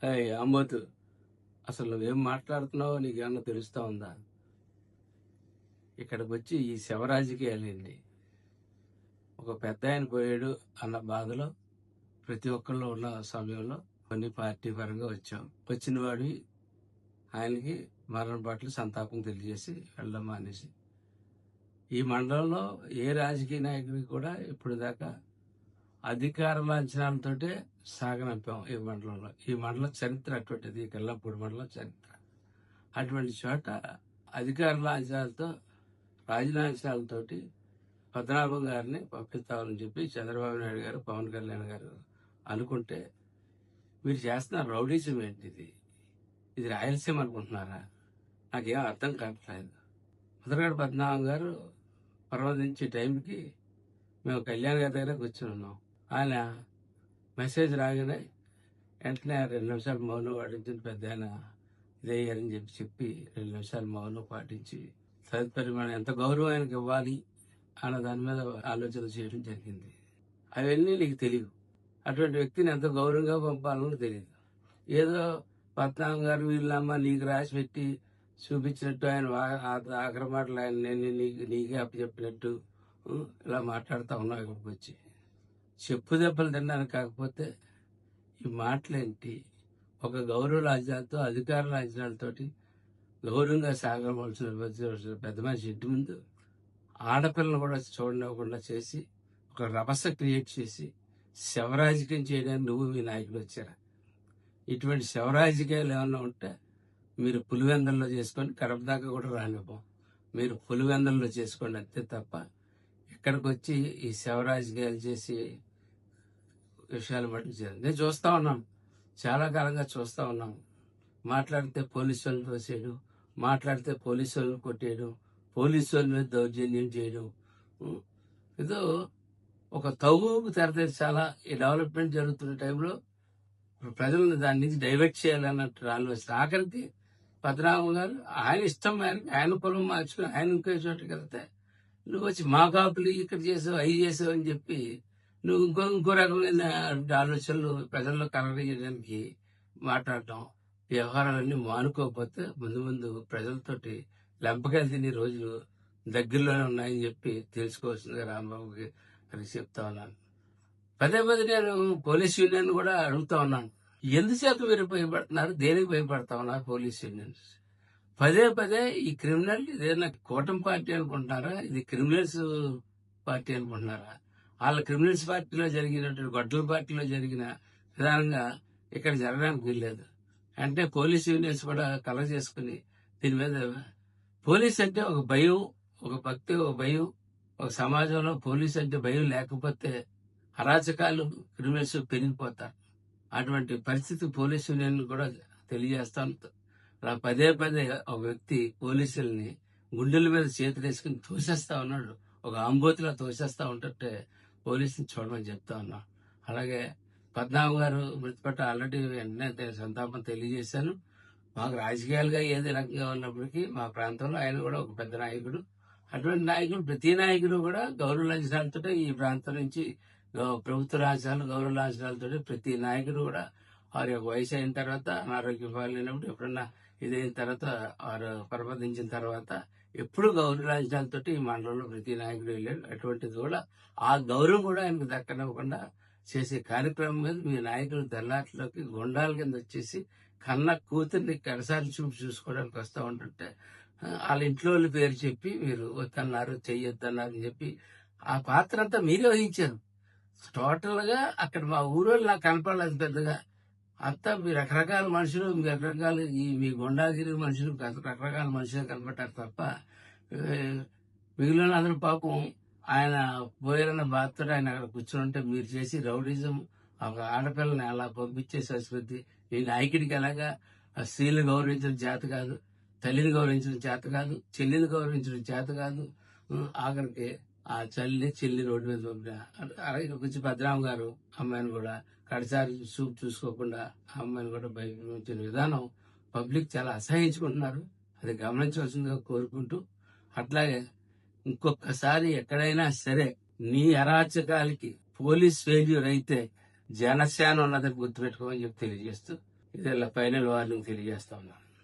ఏయ్ ఆమోద్, అసలు నువ్వేం మాట్లాడుతున్నావో నీకేమన్నా తెలుస్తా ఉందా? ఇక్కడికి వచ్చి ఈ శవ రాజకీయాలేంటి? ఒక పెద్ద ఆయన పోయాడు అన్న బాధలో ప్రతి ఒక్కళ్ళు ఉన్న సమయంలో కొన్ని పార్టీ పరంగా వచ్చాం. వచ్చిన వాడి ఆయనకి మరణ పట్ల సంతాపం తెలియజేసి వెళ్ళడం మానేసి, ఈ మండలంలో ఏ రాజకీయ నాయకుడికి కూడా ఇప్పుడు దాకా అధికార లాంఛనాలతోటే సాగనంపాం. ఈ మండలం చరిత్ర అటువంటిది. కల్లపూడి మండలం చరిత్ర అటువంటి చోట అధికార లాంఛనాలతో రాజలాంఛనాలతోటి పద్మనాభం గారిని పంపిస్తామని చెప్పి చంద్రబాబు నాయుడు గారు, పవన్ కళ్యాణ్ గారు అనుకుంటే, మీరు చేస్తున్న రౌడీజం ఏంటిది? ఇది రాయలసీమ అనుకుంటున్నారా? నాకేం అర్థం కావట్లేదు. ముద్రగడ పద్మనాభం గారు పర్వదించే టైంకి మేము కళ్యాణ్ గారి దగ్గర కూర్చుని ఉన్నాం. ఆయన మెసేజ్ రాగానే వెంటనే 2 నిమిషాలు మౌనం పాటించిన పెద్ద ఆయన ఇదయ్యారని చెప్పి 2 నిమిషాలు మౌనం పాటించి తదుపరి మనం ఎంత గౌరవం ఆయనకి ఇవ్వాలి అన్న దాని మీద ఆలోచన చేయడం జరిగింది. అవన్నీ నీకు తెలియదు. అటువంటి వ్యక్తిని ఎంత గౌరవంగా పంపాలనో తెలియదు. ఏదో పద్మనాభం గారు వీళ్ళమ్మ నీకు రాసి పెట్టి చూపించినట్టు ఆయన ఆఖరి మాటలు ఆయన నేను నీకే అప్పచెప్పినట్టు ఇలా మాట్లాడుతూ ఉన్నావు. ఇక్కడికి వచ్చి చెప్పు దెబ్బలు తిన్నాను. కాకపోతే ఈ మాటలేంటి? ఒక గౌరవ లాంఛనాలతో, అధికార లాంఛనాలతోటి గౌరవంగా సాగవలసిన పెద్ద మనిషి ఇంటి ముందు ఆడపిల్లను కూడా చూడనివ్వకుండా చేసి ఒక రభస క్రియేట్ చేసి శవరాజకీయం చేయడానికి నువ్వు మీ నాయకులు వచ్చారా? ఇటువంటి శవరాజకీయాలు ఏమన్నా ఉంటే మీరు పులివెందల్లో చేసుకొని కడప దాకా కూడా రానివ్వం. మీరు పులివెందల్లో చేసుకోండి అంతే తప్ప ఇక్కడికి వచ్చి ఈ శవరాజకీయాలు చేసి విషయాలు బట్టి నేను చూస్తా ఉన్నాను. చాలా కాలంగా చూస్తా ఉన్నాను. మాట్లాడితే పోలీసు వాళ్ళు తోసేయడం, మాట్లాడితే పోలీసు వాళ్ళని కొట్టేయడం, పోలీసు వాళ్ళ మీద దౌర్జన్యం చేయడం, ఏదో ఒక తవ్వుకు తెరతీర్చాలా ఈ డెవలప్మెంట్ జరుగుతున్న టైంలో ప్రజలను దాని నుంచి డైవర్ట్ చేయాలన్నట్టు ఆలోచన. ఆఖరికి పద్మనాభం గారు ఆయన ఇష్టం మేరకు ఆయన పొలం మార్చుకుని ఆయన ఇంకో చోటుకి వెళ్తే నువ్వు వచ్చి మా కాపులు ఇక్కడ చేసావు, అవి చేసావు అని చెప్పి నువ్వు ఇంకో రకమైన ఆలోచనలు ప్రజల్లో కలగజేయడానికి మాట్లాడటం, వ్యవహారాలన్నీ మానుకోకపోతే ముందు ప్రజలతోటి లెంపకాయలు తినే రోజులు దగ్గరలోనే ఉన్నాయని చెప్పి తెలుసుకోవాల్సిందిగా రాంబాబుకి అని చెప్తా ఉన్నాను. పదే నేను పోలీస్ యూనియన్ కూడా అడుగుతా ఉన్నాను, ఎందుచేత మీరు భయపడుతున్నారు? దేనికి భయపడతా ఉన్నారు పోలీస్ యూనియన్స్? పదే ఈ క్రిమినల్ ఇదేనా కూటమి పార్టీ అనుకుంటున్నారా? ఇది క్రిమినల్స్ పార్టీ అనుకుంటున్నారా? వాళ్ళ క్రిమినల్స్ పార్టీలో జరిగినటువంటి గొడ్డల పార్టీలో జరిగిన విధానంగా ఇక్కడ జరగడానికి వీల్లేదు అంటే పోలీస్ యూనియన్స్ కూడా కలర్ చేసుకుని దీని మీద పోలీస్ అంటే ఒక భయం, ఒక భక్తి, ఒక భయం, ఒక సమాజంలో పోలీస్ అంటే భయం లేకపోతే అరాచకాలు, క్రిమినల్స్ పెరిగిపోతారు. అటువంటి పరిస్థితి పోలీస్ యూనియన్ కూడా తెలియజేస్తాను. అలా పదే ఒక వ్యక్తి పోలీసుల్ని గుండెల మీద చేతులు వేసుకుని తోసేస్తా ఉన్నాడు. ఒక ఆంబోతిలా తోసేస్తా ఉంటుంటే పోలీసుని చూడమని చెప్తా ఉన్నా. అలాగే పద్మనాభం గారు మృతిపట్ల ఆల్రెడీ వెంటనే సంతాపం తెలియజేశాను. మాకు రాజకీయాలుగా ఏది రకంగా ఉన్నప్పటికీ మా ప్రాంతంలో ఆయన కూడా ఒక పెద్ద నాయకుడు. అటువంటి నాయకుడు, ప్రతి నాయకుడు కూడా గౌరవ లాంఛనాలతో ఈ ప్రాంతం నుంచి ప్రభుత్వ లాంఛనాలు, గౌరవ లాంఛనాలతో ప్రతి నాయకుడు కూడా వారి యొక్క వయసు అయిన తర్వాత, అనారోగ్య పాలైనప్పుడు, ఎప్పుడన్నా ఇదైన తర్వాత, వారు పరమదించిన తర్వాత ఎప్పుడు గౌరవ లాంఛనాలతో ఈ మండలంలో ప్రతి నాయకుడు వెళ్ళాడు. అటువంటిది కూడా ఆ గౌరవం కూడా ఆయనకు దక్కనివ్వకుండా చేసే కార్యక్రమం మీద మీ నాయకులు తెల్లాట్లోకి గుండాల కింద వచ్చేసి కన్న కూతుర్ని కడసారి చూసుకోవడానికి వస్తూ ఉంటుంటే వాళ్ళ ఇంట్లో వాళ్ళ పేరు చెప్పి మీరు వద్దన్నారు, చెయ్యొద్దన్నారు అని చెప్పి ఆ పాత్ర అంతా మీరే వహించారు. టోటల్ గా అక్కడ మా ఊరోళ్ళు నాకు కనపడలేదు పెద్దగా. అంతా మీ రకరకాల మనుషులు, మీ రకరకాల మీ గుండాగిరి మనుషులు రకరకాల మనుషులు కనపడ్డారు తప్ప మిగిలిన అందరూ పాపం ఆయన పోయారన్న బాధతో ఆయన అక్కడ కూర్చుంటే మీరు చేసి రౌడిజం, ఒక ఆడపిల్లని అలా పంపించే సంస్కృతి ఈ నాయకుడికి ఎలాగా స్త్రీలు గౌరవించడం చేత కాదు, తల్లిని గౌరవించడం చేత కాదు, చెల్లిని గౌరవించడం చేత కాదు. ఆఖరికి ఆ చెల్లి రోడ్డు మీద పంపిన అలాగే కొంచెం పద్మనాభం గారు అమ్మాయిని కూడా కడసారి చూసుకోకుండా ఆ అమ్మాయిని కూడా భయపించిన విధానం పబ్లిక్ చాలా అసహించుకుంటున్నారు. అది గమనించవలసిందిగా కోరుకుంటూ, అట్లాగే ఇంకొకసారి ఎక్కడైనా సరే నీ అరాచకాలకి పోలీస్ ఫెయిల్యూర్ అయితే జనసేన ఉన్నదని గుర్తుపెట్టుకోమని చెప్పి తెలియజేస్తూ ఇదే ఫైనల్ వార్నింగ్ తెలియజేస్తా ఉన్నాను.